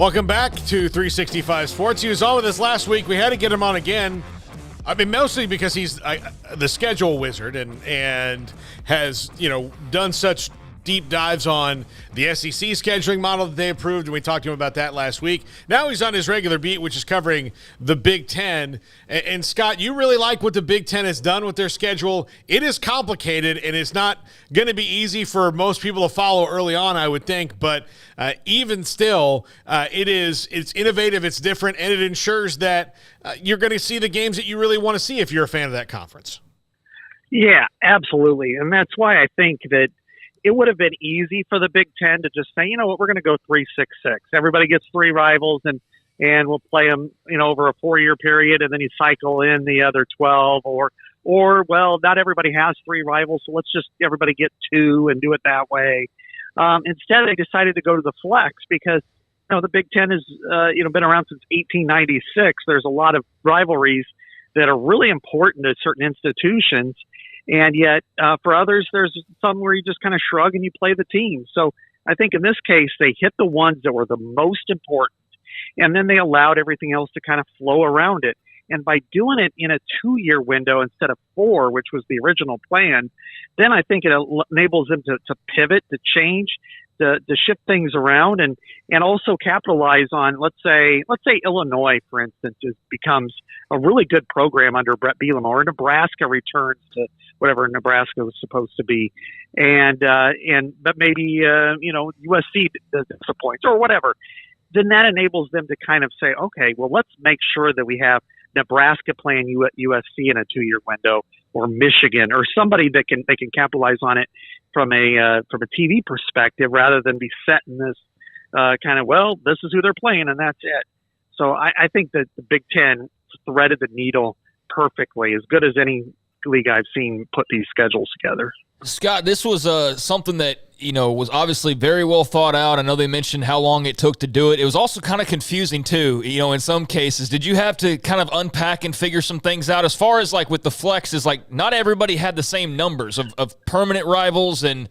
Welcome back to 365 Sports. He was on with us last week. We had to get him on again. I mean, mostly because he's the schedule wizard and has, done such deep dives on the SEC scheduling model that they approved, and we talked to him about that last week. Now he's on his regular beat, which is covering the Big Ten. And Scott, you really like what the Big Ten has done with their schedule. It is complicated, and it's not going to be easy for most people to follow early on, I would think. But even still, it's innovative, it's different, and it ensures that you're going to see the games that you really want to see if you're a fan of that conference. Yeah, absolutely. And that's why I think that it would have been easy for the Big Ten to just say, you know what, we're going to go 3-6-6. Everybody gets 3 rivals, and we'll play them, over a 4-year period, and then you cycle in the other 12. Or well, not everybody has 3 rivals, so let's just everybody get 2 and do it that way. Instead, they decided to go to the flex because the Big Ten has been around since 1896. There's a lot of rivalries that are really important to certain institutions. And yet, for others, there's some where you just kind of shrug and you play the team. So I think in this case, they hit the ones that were the most important, and then they allowed everything else to kind of flow around it. And by doing it in a 2-year window instead of 4, which was the original plan, then I think it enables them to pivot, to change, to shift things around, and also capitalize on, let's say Illinois, for instance, becomes a really good program under Brett Bielema, or Nebraska returns to whatever Nebraska was supposed to be, but maybe USC disappoints or whatever. Then that enables them to kind of say, okay, well, let's make sure that we have Nebraska playing USC in a 2-year window, or Michigan, or somebody that they can capitalize on it from a TV perspective, rather than be set in this this is who they're playing and that's it. So I think that the Big Ten threaded the needle perfectly, as good as any league I've seen put these schedules together. Scott, this was something that was obviously very well thought out. I know they mentioned how long it took to do it. It was also kind of confusing too, in some cases. Did you have to kind of unpack and figure some things out as far as like with the flexes? Like not everybody had the same numbers of permanent rivals, and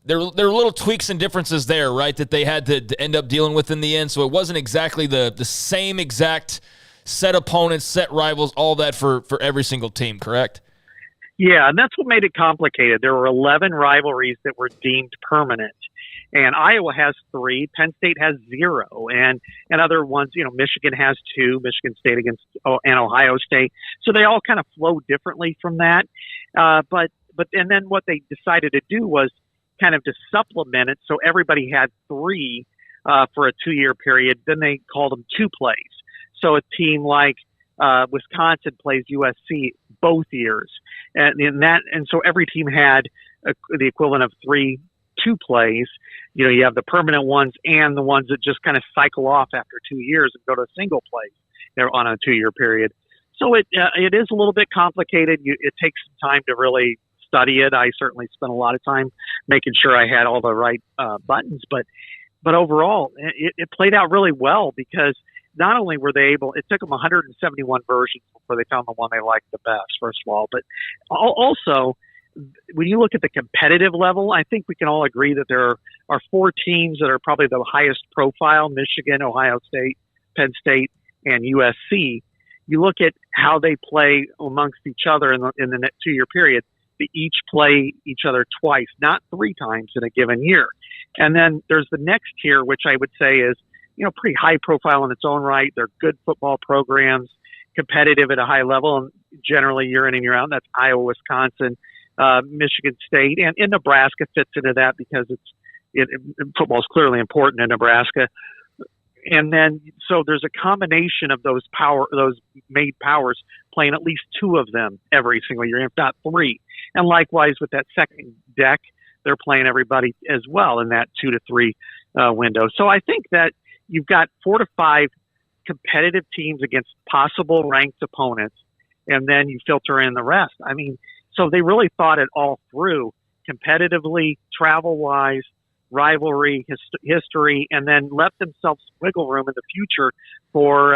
there were little tweaks and differences there, right, that they had to end up dealing with in the end. So it wasn't exactly the same exact set opponents, set rivals, all that for every single team, correct? Yeah, and that's what made it complicated. There were 11 rivalries that were deemed permanent, and Iowa has 3, Penn State has 0, and other ones, Michigan has 2, Michigan State and Ohio State. So they all kind of flow differently from that. But then what they decided to do was kind of to supplement it, so everybody had 3 for a 2-year period. Then they called them 2 plays. So a team like Wisconsin plays USC both years, and so every team had the equivalent of 3 2 plays. You have the permanent ones and the ones that just kind of cycle off after 2 years and go to a single play there on a 2-year period. So it is a little bit complicated. It takes some time to really study it. I certainly spent a lot of time making sure I had all the right buttons, but overall it played out really well, because not only were they able, it took them 171 versions before they found the one they liked the best, first of all. But also, when you look at the competitive level, I think we can all agree that there are 4 teams that are probably the highest profile: Michigan, Ohio State, Penn State, and USC. You look at how they play amongst each other in the next 2-year period. They each play each other twice, not 3 times in a given year. And then there's the next tier, which I would say is pretty high profile in its own right. They're good football programs, competitive at a high level, and generally year in and year out. And that's Iowa, Wisconsin, Michigan State, and Nebraska fits into that because football is clearly important in Nebraska. And then, so there's a combination of those made powers playing at least 2 of them every single year, if not 3. And likewise with that second deck, they're playing everybody as well in that 2 to 3 window. So I think that you've got 4 to 5 competitive teams against possible ranked opponents, and then you filter in the rest. I mean, so they really thought it all through competitively, travel-wise, rivalry, history, and then left themselves wiggle room in the future for,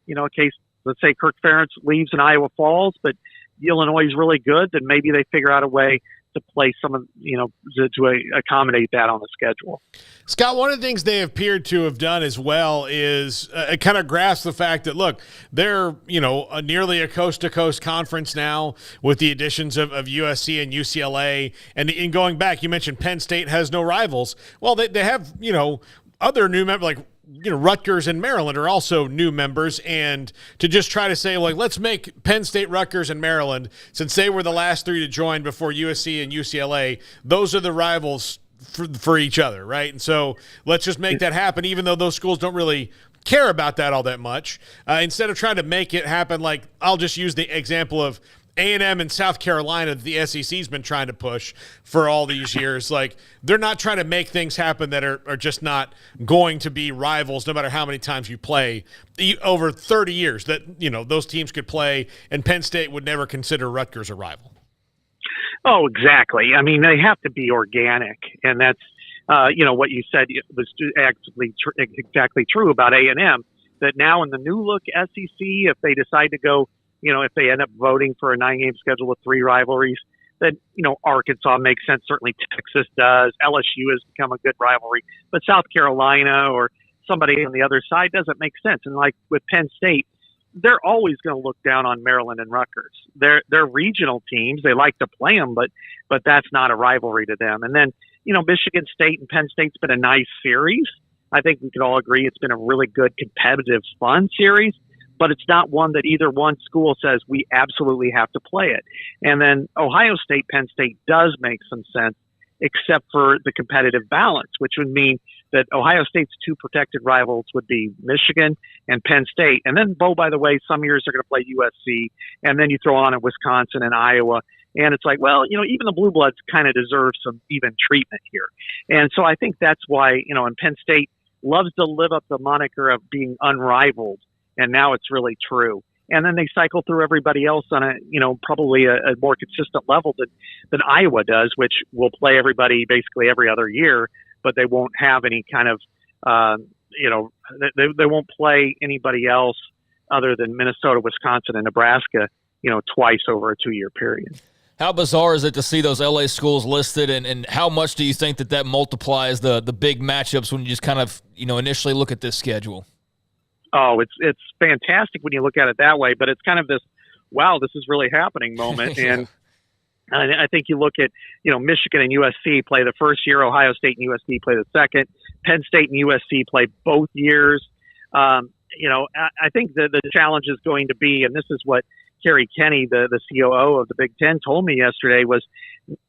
in case, let's say Kirk Ferentz leaves and Iowa falls, but Illinois is really good, then maybe they figure out a way to play some of, to accommodate that on the schedule. Scott, one of the things they appeared to have done as well is kind of grasp the fact that, look, they're, nearly a coast-to-coast conference now with the additions of USC and UCLA. And in going back, you mentioned Penn State has no rivals. Well, they have, other new members, like, Rutgers and Maryland are also new members, and to just try to say, like, let's make Penn State, Rutgers, and Maryland, since they were the last three to join before USC and UCLA, those are the rivals for each other, right? And so let's just make that happen, even though those schools don't really care about that all that much. Instead of trying to make it happen, like, I'll just use the example of A&M and South Carolina that the SEC's been trying to push for all these years. Like, they're not trying to make things happen that are just not going to be rivals no matter how many times you play. Over 30 years that, those teams could play, and Penn State would never consider Rutgers a rival. Oh, exactly. I mean, they have to be organic, and that's, what you said was exactly true about A&M, that now in the new look SEC, if they decide to go, if they end up voting for a 9-game schedule with 3 rivalries, then, Arkansas makes sense. Certainly Texas does. LSU has become a good rivalry. But South Carolina or somebody on the other side doesn't make sense. And like with Penn State, they're always going to look down on Maryland and Rutgers. They're regional teams. They like to play them, but that's not a rivalry to them. And then, Michigan State and Penn State's been a nice series. I think we could all agree it's been a really good, competitive, fun series. But it's not one that either one school says we absolutely have to play it. And then Ohio State, Penn State does make some sense, except for the competitive balance, which would mean that Ohio State's 2 protected rivals would be Michigan and Penn State. And then, by the way, some years they're going to play USC, and then you throw on at Wisconsin and Iowa. And it's like, well, even the Blue Bloods kind of deserve some even treatment here. And so I think that's why, and Penn State loves to live up the moniker of being unrivaled. And now it's really true. And then they cycle through everybody else on a, probably a more consistent level than Iowa does, which will play everybody basically every other year, but they won't have any kind of, they won't play anybody else other than Minnesota, Wisconsin, and Nebraska, twice over a 2-year period. How bizarre is it to see those LA schools listed, and how much do you think that multiplies the big matchups when you just kind of, initially look at this schedule? Oh, it's fantastic when you look at it that way, but it's kind of this, wow, this is really happening moment. Yeah. And I think you look at, Michigan and USC play the first year, Ohio State and USC play the second, Penn State and USC play both years. I think the challenge is going to be, and this is what Kerry Kenny, the COO of the Big Ten, told me yesterday, was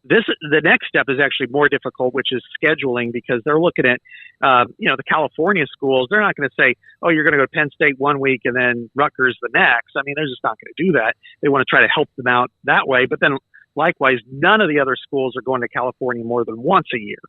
the next step is actually more difficult, which is scheduling, because they're looking at, the California schools. They're not going to say, oh, you're going to go to Penn State one week and then Rutgers the next. I mean, they're just not going to do that. They want to try to help them out that way. But then likewise, none of the other schools are going to California more than once a year.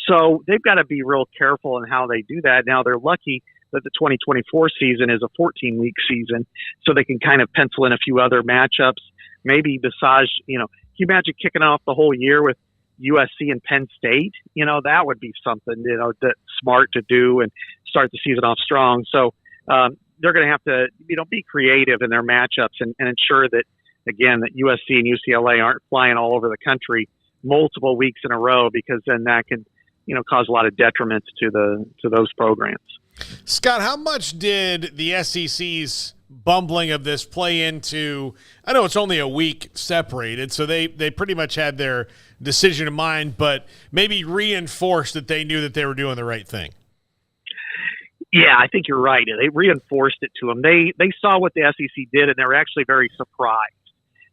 So they've got to be real careful in how they do that. Now they're lucky that the 2024 season is a 14-week season, so they can kind of pencil in a few other matchups. Maybe besides, can you imagine kicking off the whole year with USC and Penn State? That would be something, that's smart to do and start the season off strong. So they're going to have to, be creative in their matchups and ensure that, again, that USC and UCLA aren't flying all over the country multiple weeks in a row, because then that can, cause a lot of detriment to those programs. Scott, how much did the SEC's bumbling of this play into, I know it's only a week separated, so they pretty much had their decision in mind, but maybe reinforced that they knew that they were doing the right thing? Yeah, I think you're right. They reinforced it to them. They saw what the SEC did, and they were actually very surprised.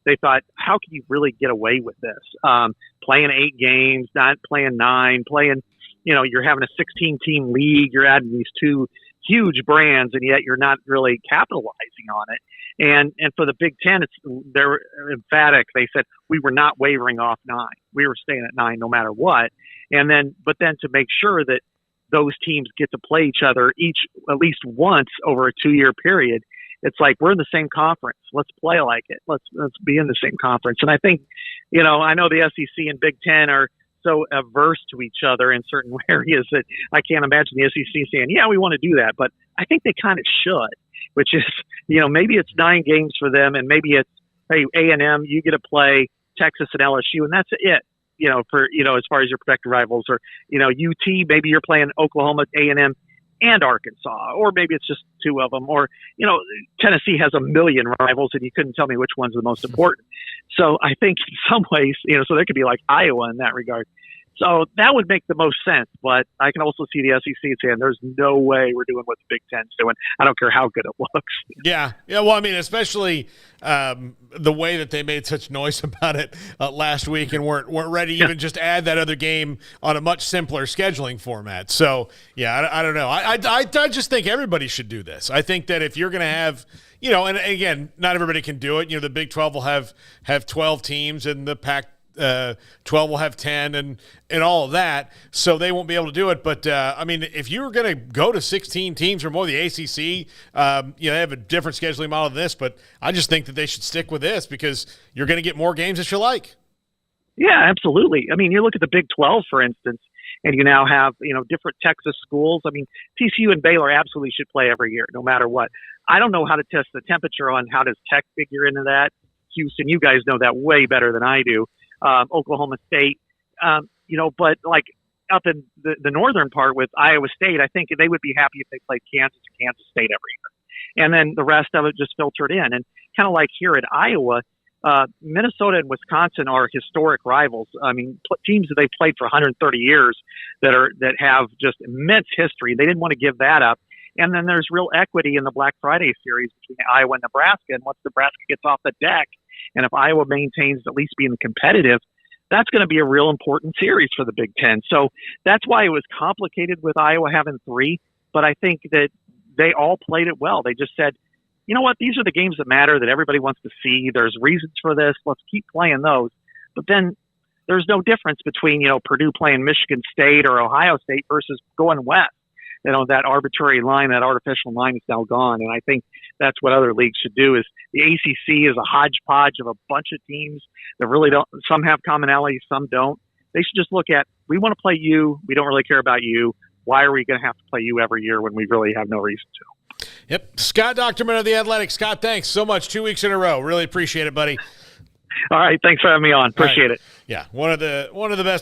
They thought, how can you really get away with this? Playing 8 games, not playing 9, you're having a 16-team league, you're adding these 2 huge brands, and yet you're not really capitalizing on it. And for the Big Ten, they're emphatic. They said, we were not wavering off 9. We were staying at 9 no matter what. But then to make sure that those teams get to play each other at least once over a 2-year period, it's like, we're in the same conference. Let's play like it. Let's be in the same conference. And I think, I know the SEC and Big Ten are so averse to each other in certain areas that I can't imagine the SEC saying, yeah, we want to do that. But I think they kind of should, which is, maybe it's 9 games for them, and maybe it's, hey, A&M, you get to play Texas and LSU, and that's it. as far as your projected rivals, or UT, maybe you're playing Oklahoma, A&M, and Arkansas, or maybe it's just two of them, or Tennessee has a million rivals, and you couldn't tell me which one's the most important. So I think in some ways, so there could be like Iowa in that regard. So that would make the most sense, but I can also see the SEC saying there's no way we're doing what the Big Ten's doing. I don't care how good it looks. Yeah. Well, I mean, especially the way that they made such noise about it last week and weren't ready to even just add that other game on a much simpler scheduling format. So, yeah, I don't know. I just think everybody should do this. I think that if you're going to have and again, not everybody can do it. The Big 12 will have 12 teams, and the Pac 12 will have 10 and all of that, so they won't be able to do it. But I mean, if you were going to go to 16 teams or more, the ACC, they have a different scheduling model than this, but I just think that they should stick with this because you're going to get more games that you like. Yeah, absolutely. I mean, you look at the Big 12, for instance, and you now have different Texas schools. I mean, TCU and Baylor absolutely should play every year, no matter what. I don't know how to test the temperature on how does Tech figure into that. Houston, you guys know that way better than I do. Oklahoma State, but like up in the northern part with Iowa State, I think they would be happy if they played Kansas and Kansas State every year. And then the rest of it just filtered in. And kind of like here at Iowa, Minnesota and Wisconsin are historic rivals. I mean, teams that they've played for 130 years that have just immense history. They didn't want to give that up. And then there's real equity in the Black Friday series between Iowa and Nebraska. And once Nebraska gets off the deck, and if Iowa maintains at least being competitive, that's going to be a real important series for the Big Ten. So that's why it was complicated with Iowa having 3. But I think that they all played it well. They just said, you know what, these are the games that matter, that everybody wants to see. There's reasons for this. Let's keep playing those. But then there's no difference between, Purdue playing Michigan State or Ohio State versus going west. That arbitrary line, that artificial line is now gone. And I think that's what other leagues should do. Is the ACC is a hodgepodge of a bunch of teams that really don't, some have commonalities, some don't. They should just look at, we want to play you. We don't really care about you. Why are we going to have to play you every year when we really have no reason to? Yep. Scott Dochterman of The Athletic. Scott, thanks so much. 2 weeks in a row. Really appreciate it, buddy. All right. Thanks for having me on. Appreciate it. Yeah. One of the best